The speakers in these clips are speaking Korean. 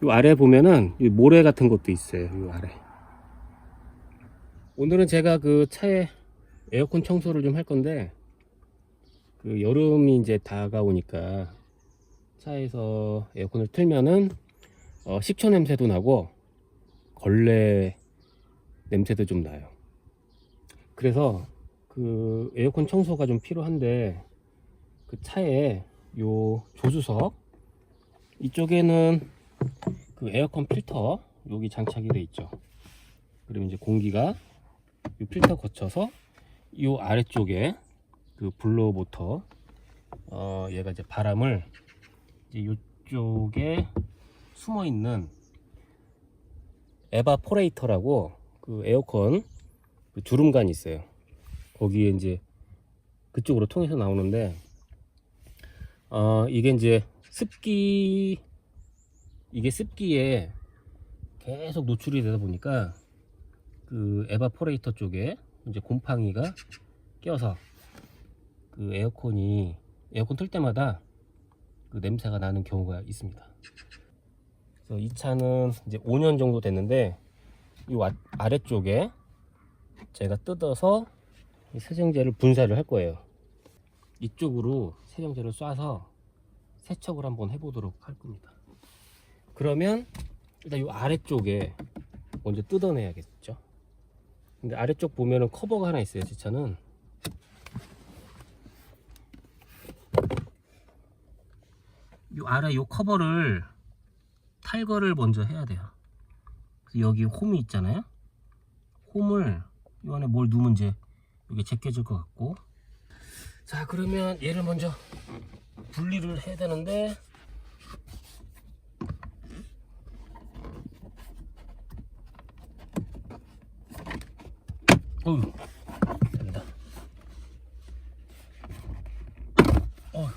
요 아래 보면은 이 모래 같은 것도 있어요. 요 아래. 오늘은 제가 그 차에 에어컨 청소를 좀 할 건데, 그 여름이 이제 다가오니까 차에서 에어컨을 틀면은 식초 냄새도 나고 걸레 냄새도 좀 나요. 그래서 그 에어컨 청소가 좀 필요한데, 그 차에 요 조수석 이쪽에는 그 에어컨 필터 여기 장착이 돼 있죠. 그러면 이제 공기가 이 필터 거쳐서 이 아래쪽에 그 블로어 모터, 얘가 이제 바람을 이제 이쪽에 숨어 있는 에바포레이터라고 그 에어컨 그 주름관이 있어요. 거기에 이제 그쪽으로 통해서 나오는데, 이게 이제 이게 습기에 계속 노출이 되다 보니까 그 에바포레이터 쪽에 이제 곰팡이가 껴서 그 에어컨 틀 때마다 그 냄새가 나는 경우가 있습니다. 그래서 이 차는 이제 5년 정도 됐는데, 이 아래쪽에 제가 뜯어서 세정제를 분사를 할 거예요. 이쪽으로 세정제를 쏴서 세척을 한번 해보도록 할 겁니다. 그러면 일단 이 아래쪽에 먼저 뜯어내야겠죠. 근데 아래쪽 보면은 커버가 하나 있어요. 제 차는 이 아래 이 커버를 탈거를 먼저 해야 돼요. 그래서 여기 홈이 있잖아요. 홈을 이 안에 뭘 넣으면 이제 이게 제껴질 것 같고, 자 그러면 얘를 먼저 분리를 해야 되는데, 어휴 됩니다.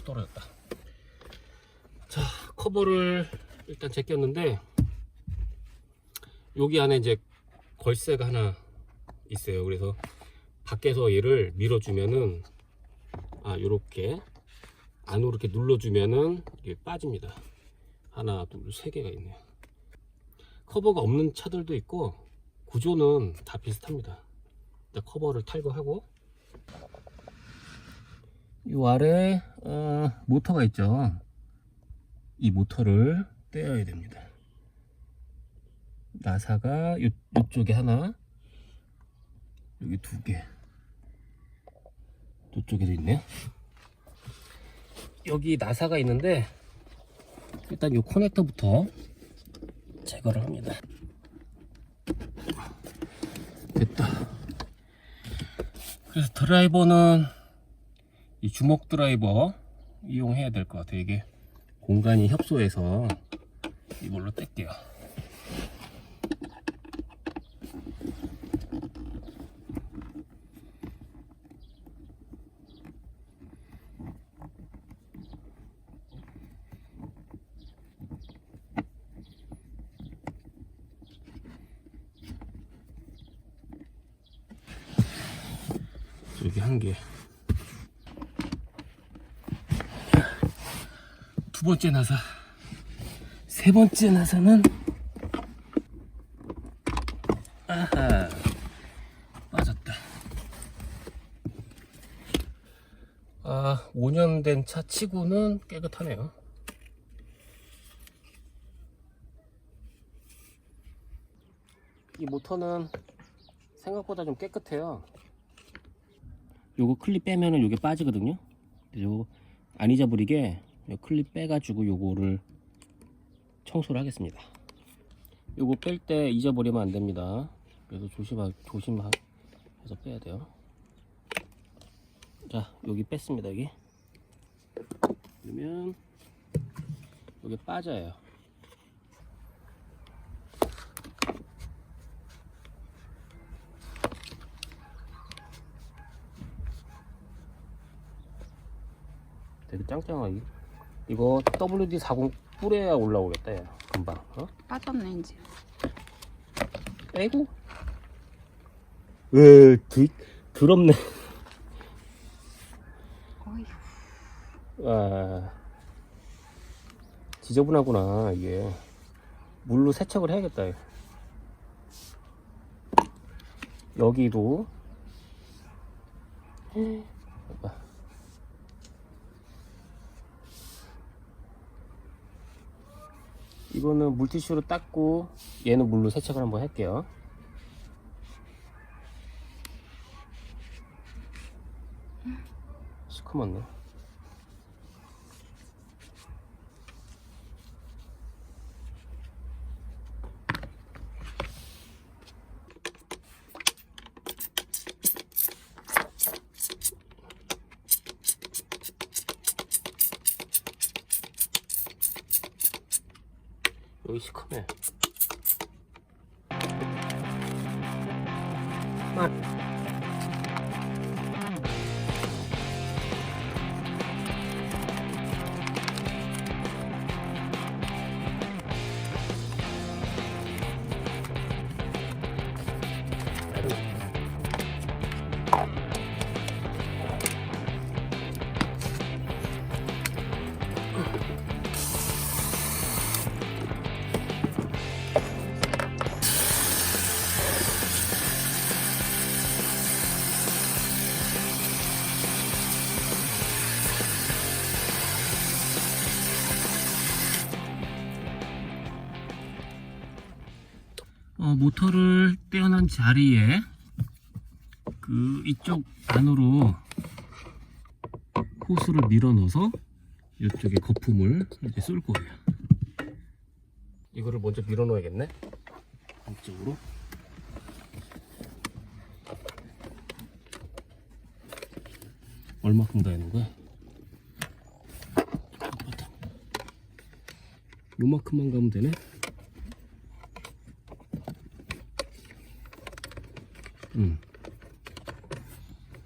떨어졌다. 자 커버를 일단 제꼈는데, 여기 안에 이제 걸쇠가 하나 있어요. 그래서 밖에서 얘를 밀어주면은, 요렇게 안으로 이렇게 눌러주면은 이게 빠집니다. 하나 둘 세 개가 있네요. 커버가 없는 차들도 있고 구조는 다 비슷합니다. 일단 커버를 탈거하고, 이 아래 모터가 있죠. 이 모터를 떼어야 됩니다. 나사가 이쪽에 하나, 여기 두 개, 이쪽에도 있네요. 여기 나사가 있는데, 일단 이 커넥터부터 제거를 합니다. 됐다. 그래서 드라이버는 이 주먹 드라이버 이용해야 될 것 같아요. 이게 공간이 협소해서 이걸로 뗄게요. 여기 한 개. 두 번째 나사. 세 번째 나사는 아하 빠졌다. 5년 된 차 치고는 깨끗하네요. 이 모터는 생각보다 좀 깨끗해요. 요거 클립 빼면은 요게 빠지거든요. 요거 안 잊어버리게 요 클립 빼가지고 요거를 청소를 하겠습니다. 요거 뺄 때 잊어버리면 안 됩니다. 그래서 조심해서 빼야 돼요. 자, 여기 뺐습니다. 여기. 그러면 여기 빠져요. 되게 짱짱하게. 이거 WD-40 뿌려야 올라오겠다. 야. 금방. 빠졌네 이제. 빼고. 더럽네. 어휴. 지저분하구나 이게. 물로 세척을 해야겠다. 여기도 봐봐. 이거는 물티슈로 닦고 얘는 물로 세척을 한번 할게요. 시커멓네. 여기 시커매. 모터를 떼어난 자리에 그 이쪽 안으로 호스를 밀어 넣어서 이쪽에 거품을 이제 쏠 거예요. 이거를 먼저 밀어 넣어야겠네. 이쪽으로. 얼마큼 다 하는 거야? 요만큼만 가면 되네.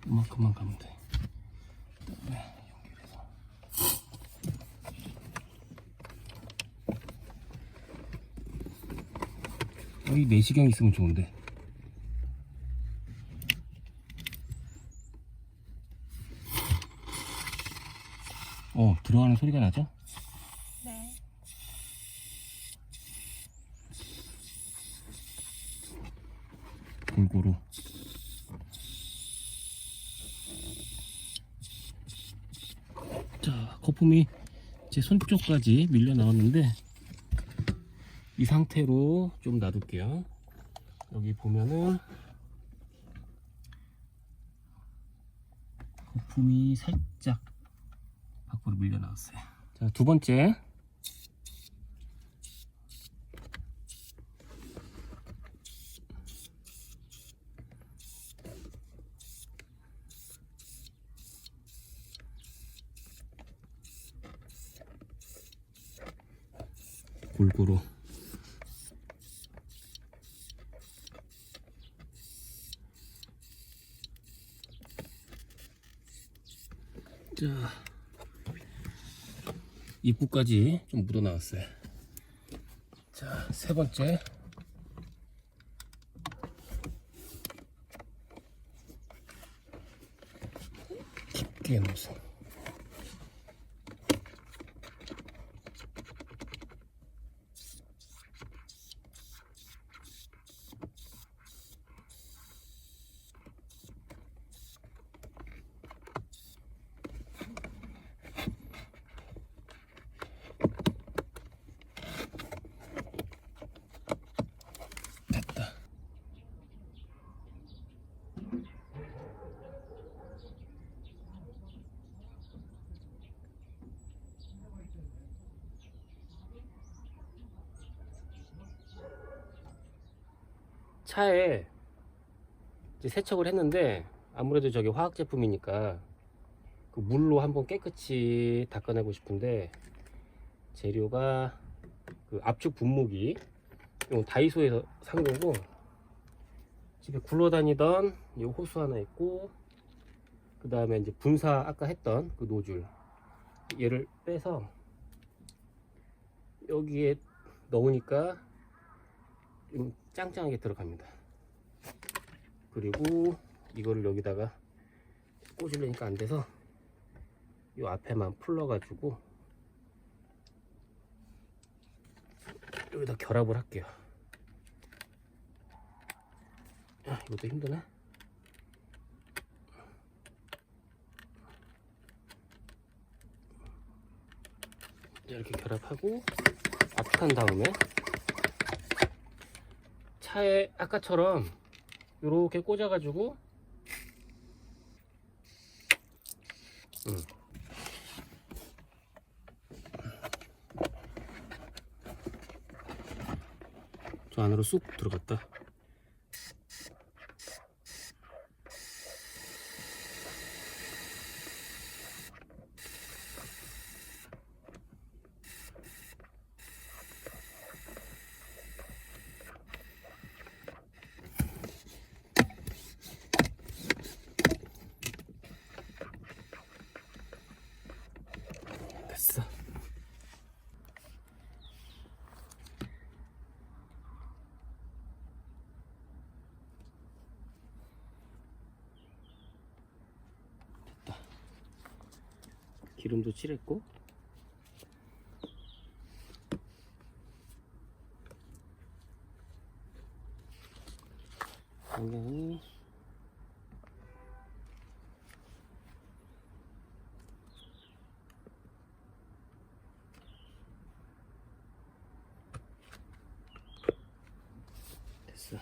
이만큼만 가면 돼. 그다음에 연결해서 여기 내시경 있으면 좋은데. 들어가는 소리가 나죠? 네. 골고루. 자, 거품이 제 손쪽까지 밀려 나왔는데 이 상태로 좀 놔둘게요. 여기 보면은 거품이 살짝 밖으로 밀려 나왔어요. 자, 두 번째. 골고루. 자, 입구까지 좀 묻어 나왔어요. 자, 세 번째. 깊게 넣어서. 차에 이제 세척을 했는데 아무래도 저게 화학 제품이니까 그 물로 한번 깨끗이 닦아내고 싶은데 재료가 그 압축 분무기, 이건 다이소에서 산 거고, 집에 굴러다니던 이 호수 하나 있고, 그 다음에 이제 분사 아까 했던 그 노즐, 얘를 빼서 여기에 넣으니까 좀 짱짱하게 들어갑니다. 그리고 이거를 여기다가 꽂으려니까 안 돼서 이 앞에만 풀러 가지고 여기다 결합을 할게요. 이것도 힘드네. 이렇게 결합하고 압축한 다음에 차에 아까처럼 이렇게 꽂아가지고 저 안으로 쑥 들어갔다. 됐어. 됐다. 기름도 칠했고 굉장히 됐어.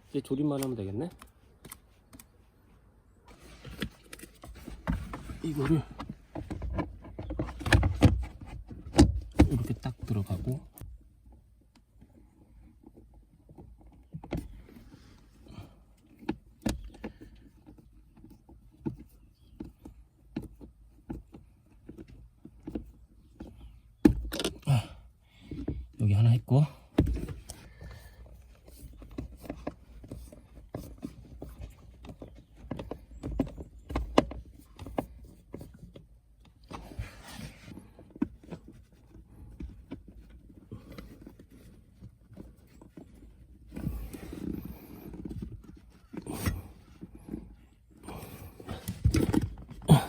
이제 조립만 하면 되겠네. 이거를 이렇게 딱 들어가고 여기 하나 있고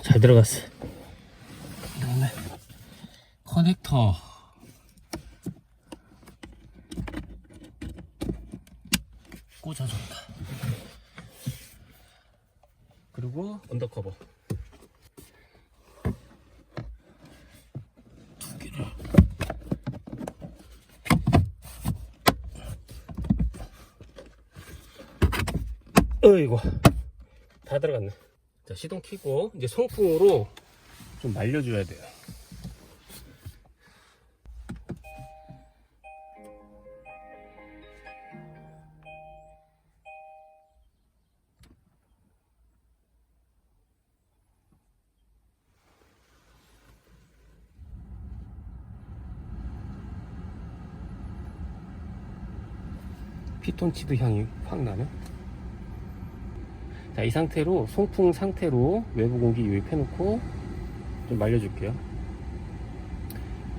잘 들어갔어. 그다음에 커넥터 꽂아준다. 그리고 언더커버 두 개를 어이구 다 들어갔네. 자, 시동 켜고 이제 송풍으로 좀 말려줘야 돼요. 피톤치드 향이 확 나네. 자, 이 상태로 송풍 상태로 외부 공기 유입해놓고 좀 말려줄게요.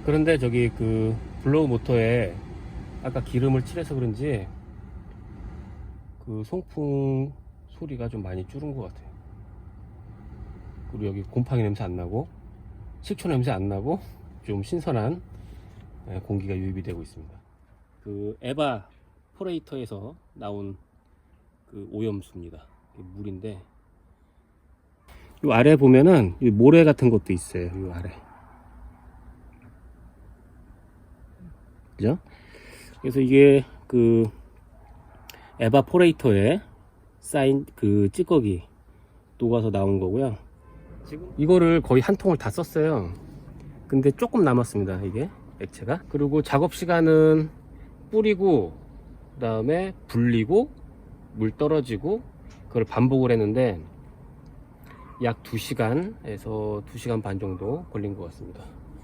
그런데 저기 그 블로우 모터에 아까 기름을 칠해서 그런지 그 송풍 소리가 좀 많이 줄은 것 같아요. 그리고 여기 곰팡이 냄새 안 나고 식초 냄새 안 나고 좀 신선한 공기가 유입이 되고 있습니다. 그 에바 포레이터에서 나온 그 오염수입니다. 물인데 이 아래 보면은 이 모래 같은 것도 있어요. 이 아래, 그죠? 그래서 이게 그 에바포레이터에 쌓인 그 찌꺼기 녹아서 나온 거고요. 지금 이거를 거의 한 통을 다 썼어요. 근데 조금 남았습니다, 이게 액체가. 그리고 작업 시간은 뿌리고 그 다음에 불리고 물 떨어지고 그걸 반복을 했는데 약 2시간에서 2시간 반 정도 걸린 것 같습니다.